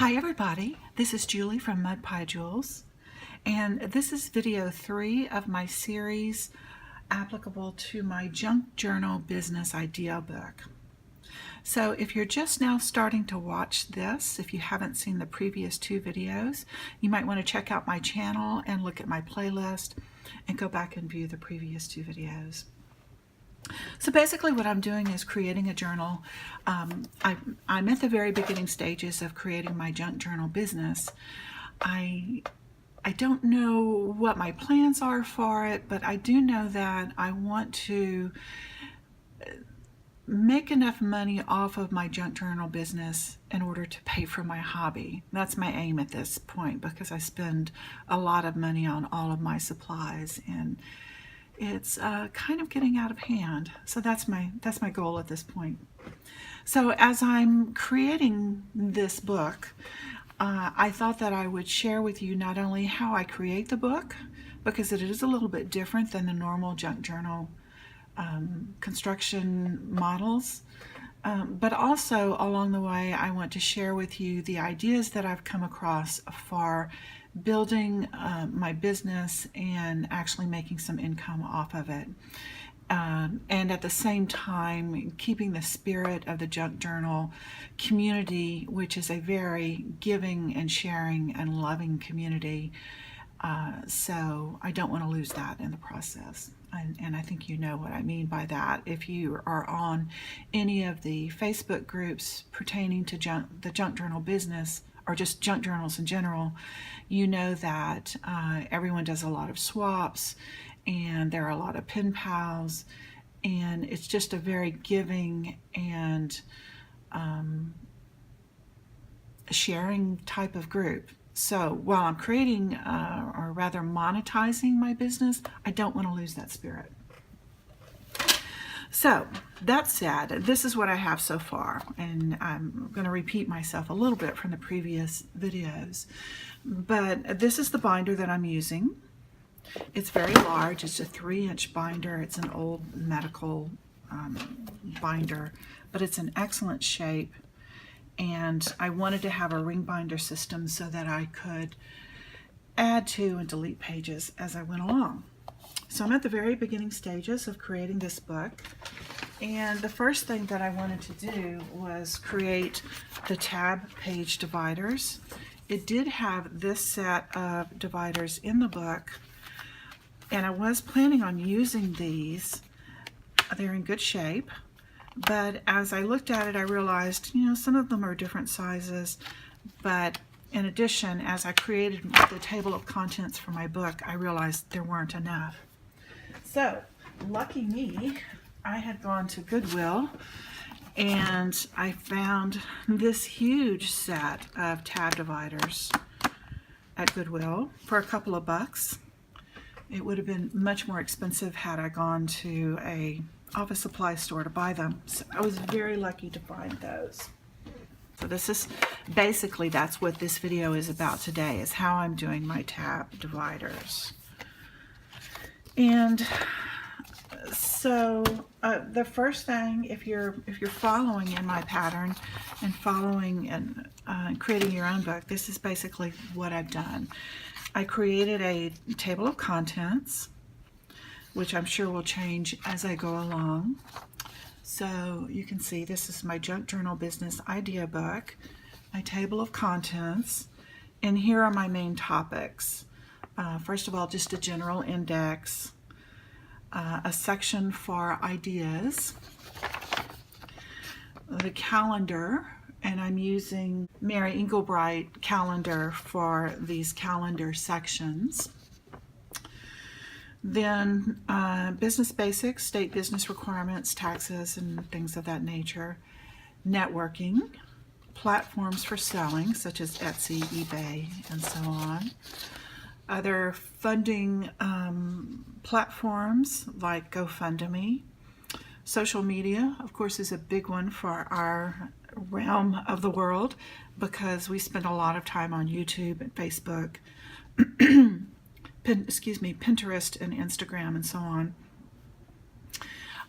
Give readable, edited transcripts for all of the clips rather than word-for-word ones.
Hi everybody, this is Julie from Mud Pie Jewels, and this is video 3 of my series applicable to my junk journal business idea book. So if you're just now starting to watch this, if you haven't seen the previous 2 videos, you might want to check out my channel and look at my playlist and go back and view the previous 2 videos. So basically what I'm doing is creating a journal. I'm at the very beginning stages of creating my junk journal business. I don't know what my plans are for it, but I do know that I want to make enough money off of my junk journal business in order to pay for my hobby. That's my aim at this point, because I spend a lot of money on all of my supplies, and it's kind of getting out of hand. So that's my goal at this point. So as I'm creating this book, I thought that I would share with you not only how I create the book, because it is a little bit different than the normal junk journal construction models, but also along the way I want to share with you the ideas that I've come across for building my business and actually making some income off of it, and at the same time keeping the spirit of the junk journal community, which is a very giving and sharing and loving community. So I don't want to lose that in the process. And I think you know what I mean by that. If you are on any of the Facebook groups pertaining to the junk journal business, or just junk journals in general, you know that everyone does a lot of swaps, and there are a lot of pen pals, and it's just a very giving and sharing type of group. So while I'm creating, or rather monetizing my business, I don't want to lose that spirit. So that said, this is what I have so far, and I'm going to repeat myself a little bit from the previous videos, but this is the binder that I'm using. It's very large. It's a 3-inch binder. It's an old medical binder, but it's in excellent shape. And I wanted to have a ring binder system so that I could add to and delete pages as I went along. So I'm at the very beginning stages of creating this book, and the first thing that I wanted to do was create the tab page dividers. It did have this set of dividers in the book, and I was planning on using these. They're in good shape. But as I looked at it, I realized, some of them are different sizes. But in addition, as I created the table of contents for my book, I realized there weren't enough. So, lucky me, I had gone to Goodwill, and I found this huge set of tab dividers at Goodwill for a couple of bucks. It would have been much more expensive had I gone to a office supply store to buy them. So I was very lucky to find those. So this is basically, that's what this video is about today, is how I'm doing my tab dividers. And so the first thing, if you're following in my pattern and following and creating your own book, this is basically what I've done. I created a table of contents, which I'm sure will change as I go along. So you can see this is my junk journal business idea book, my table of contents, and here are my main topics. First of all, just a general index, a section for ideas, the calendar, and I'm using Mary Engelbreit calendar for these calendar sections. Then business basics, state business requirements, taxes, and things of that nature. Networking, platforms for selling, such as Etsy, eBay, and so on. Other funding platforms like GoFundMe. Social media, of course, is a big one for our realm of the world, because we spend a lot of time on YouTube and Facebook, Pinterest and Instagram and so on.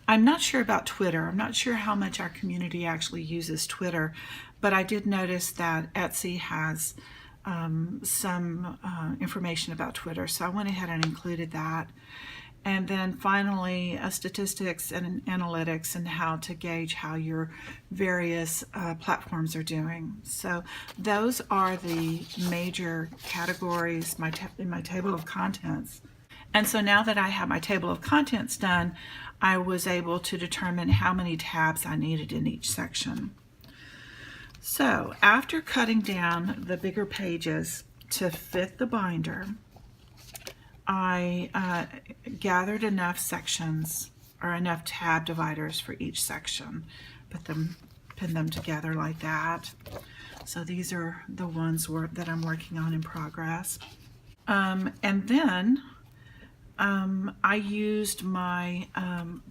I'm not sure about Twitter. I'm not sure how much our community actually uses Twitter, but I did notice that Etsy has some information about Twitter, so I went ahead and included that. And then finally, statistics and analytics and how to gauge how your various platforms are doing. So those are the major categories in my table of contents. And so now that I have my table of contents done, I was able to determine how many tabs I needed in each section. So after cutting down the bigger pages to fit the binder, I gathered enough sections or enough tab dividers for each section, pin them together like that. So these are the ones that I'm working on in progress. And then I used my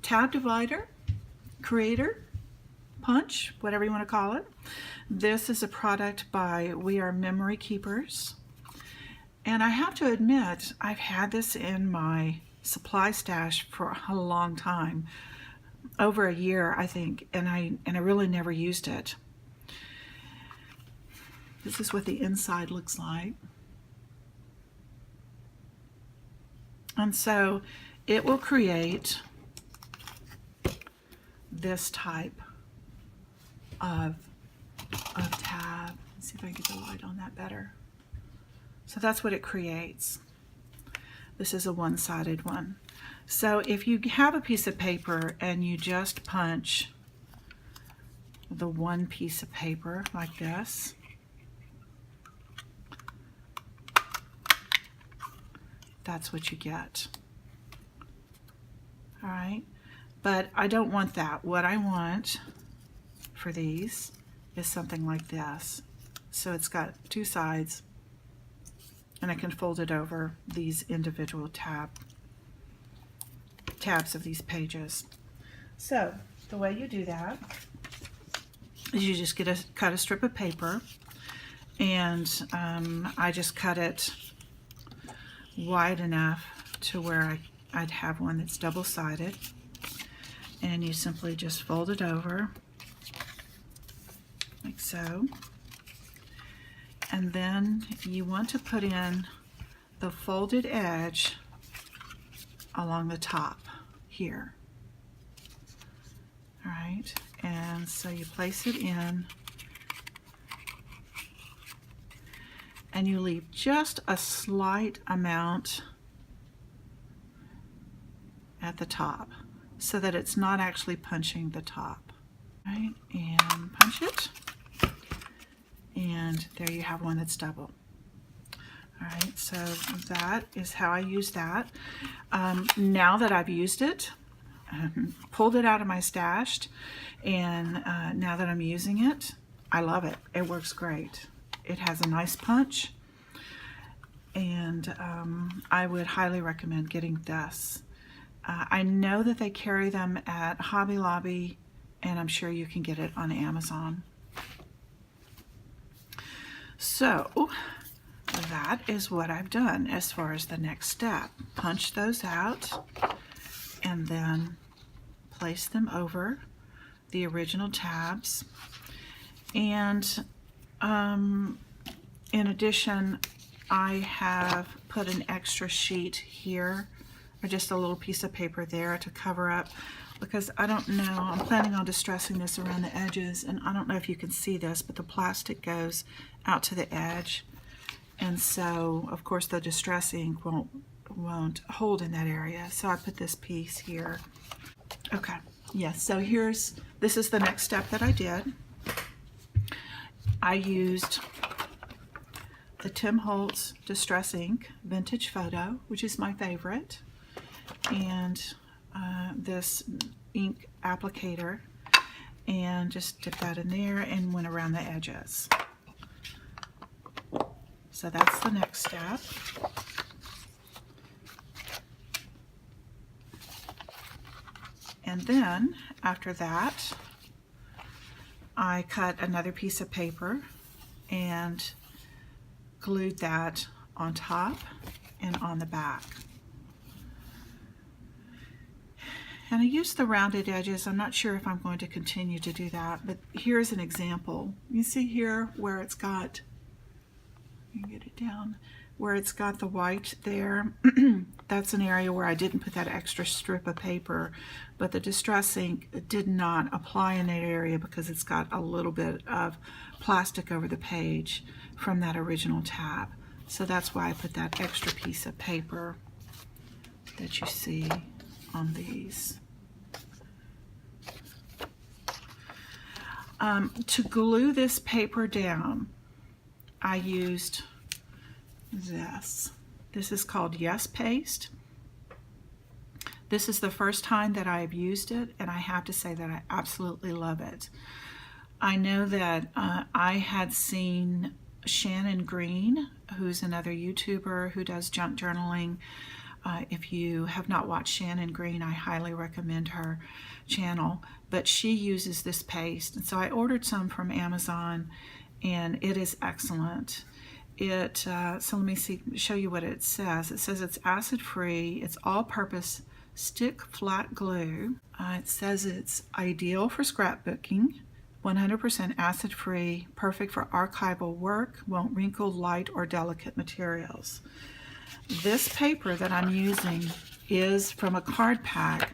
tab divider creator, punch, whatever you want to call it. This is a product by We Are Memory Keepers. And I have to admit, I've had this in my supply stash for a long time, over a year, I think, and I really never used it. This is what the inside looks like. And so it will create this type of tab. Let's see if I can get the light on that better. So that's what it creates. This is a one-sided one. So if you have a piece of paper and you just punch the one piece of paper like this, that's what you get. All right, but I don't want that. What I want for these is something like this. So it's got two sides, and I can fold it over these individual tabs of these pages. So the way you do that is you just cut a strip of paper, and I just cut it wide enough to where I'd have one that's double-sided, and you simply just fold it over like so. And then you want to put in the folded edge along the top here. All right, and so you place it in, and you leave just a slight amount at the top so that it's not actually punching the top. All right, and punch it. And there you have one that's double. All right, so that is how I use that. Now that I've used it, pulled it out of my stash, and now that I'm using it, I love it. It works great. It has a nice punch, and I would highly recommend getting this. I know that they carry them at Hobby Lobby, and I'm sure you can get it on Amazon. So that is what I've done as far as the next step. Punch those out and then place them over the original tabs. And in addition, I have put an extra sheet here, or just a little piece of paper there to cover up, because I don't know, I'm planning on distressing this around the edges, and I don't know if you can see this, but the plastic goes out to the edge, and so of course the distress ink won't hold in that area, so I put this piece here. Okay, yes, so this is the next step that I did. I used the Tim Holtz Distress Ink Vintage Photo, which is my favorite, and this ink applicator, and just dip that in there and went around the edges. So that's the next step. And then after that, I cut another piece of paper and glued that on top and on the back. And I use the rounded edges. I'm not sure if I'm going to continue to do that, but here's an example. You see here where it's got, you can get it down, where it's got the white there. That's an area where I didn't put that extra strip of paper, but the Distress ink did not apply in that area because it's got a little bit of plastic over the page from that original tab. So that's why I put that extra piece of paper that you see on these. To glue this paper down, I used this. This is called Yes Paste. This is the first time that I've used it, and I have to say that I absolutely love it. I know that I had seen Shannon Green, who's another YouTuber who does junk journaling. If you have not watched Shannon Green, I highly recommend her channel, but she uses this paste, and so I ordered some from Amazon, and it is excellent. So let me show you what it says. It says it's acid-free, it's all-purpose stick flat glue. It says it's ideal for scrapbooking, 100% acid-free, perfect for archival work, won't wrinkle light or delicate materials. This paper that I'm using is from a card pack,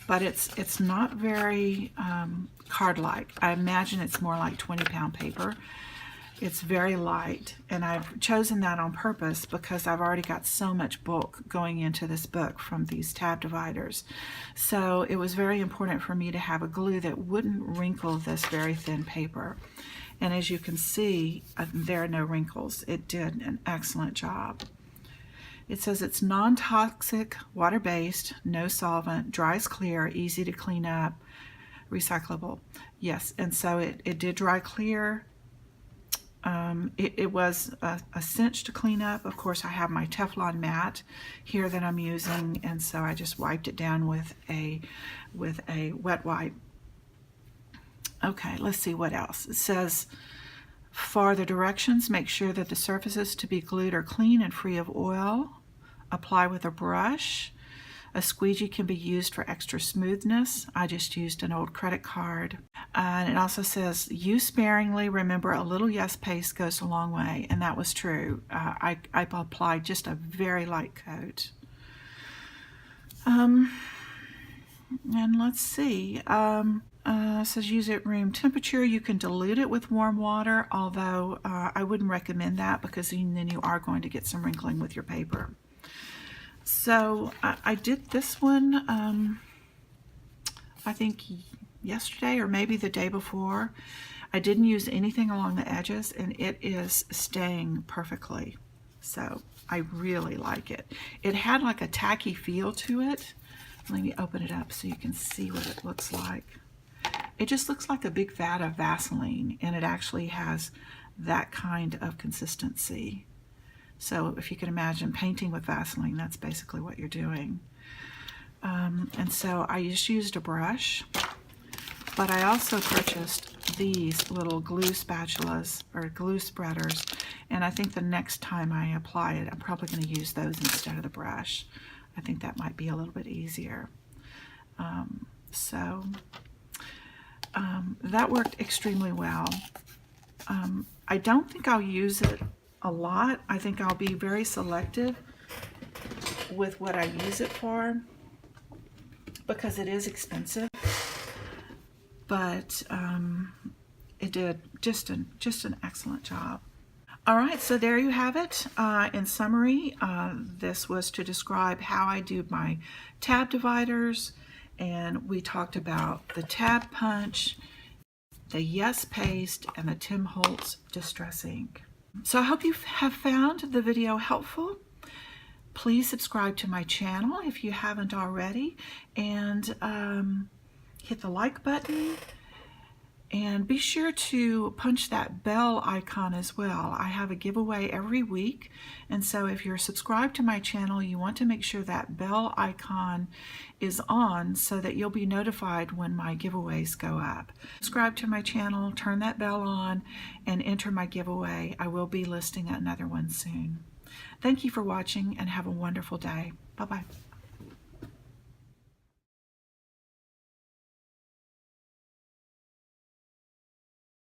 but it's not very card-like. I imagine it's more like 20-pound paper. It's very light, and I've chosen that on purpose because I've already got so much bulk going into this book from these tab dividers. So it was very important for me to have a glue that wouldn't wrinkle this very thin paper. And as you can see, there are no wrinkles. It did an excellent job. It says it's non-toxic, water-based, no solvent, dries clear, easy to clean up, recyclable. Yes, and so it did dry clear. It was a cinch to clean up. Of course, I have my Teflon mat here that I'm using, and so I just wiped it down with a wet wipe. Okay, let's see what else. It says, for the directions, make sure that the surfaces to be glued are clean and free of oil. Apply with a brush. A squeegee can be used for extra smoothness. I just used an old credit card. And it also says, use sparingly. Remember, a little Yes Paste goes a long way. And that was true. I applied just a very light coat. And let's see. It says use at room temperature. You can dilute it with warm water, although I wouldn't recommend that because then you are going to get some wrinkling with your paper. So I did this one, I think yesterday or maybe the day before. I didn't use anything along the edges, and it is staying perfectly. So I really like it. It had like a tacky feel to it. Let me open it up so you can see what it looks like. It just looks like a big vat of Vaseline, and it actually has that kind of consistency. So if you can imagine painting with Vaseline, that's basically what you're doing. And so I just used a brush, but I also purchased these little glue spatulas or glue spreaders, and I think the next time I apply it, I'm probably going to use those instead of the brush. I think that might be a little bit easier. That worked extremely well. I don't think I'll use it a lot. I think I'll be very selective with what I use it for because it is expensive, but it did just an excellent job. All right, so there you have it. In summary, this was to describe how I do my tab dividers, and we talked about the tab punch, the Yes Paste, and the Tim Holtz Distress ink. So I hope you have found the video helpful. Please subscribe to my channel if you haven't already, and hit the like button, and be sure to punch that bell icon as well. I have a giveaway every week, and so if you're subscribed to my channel, you want to make sure that bell icon is on so that you'll be notified when my giveaways go up. Subscribe to my channel, turn that bell on, and enter my giveaway. I will be listing another one soon. Thank you for watching, and have a wonderful day. Bye-bye.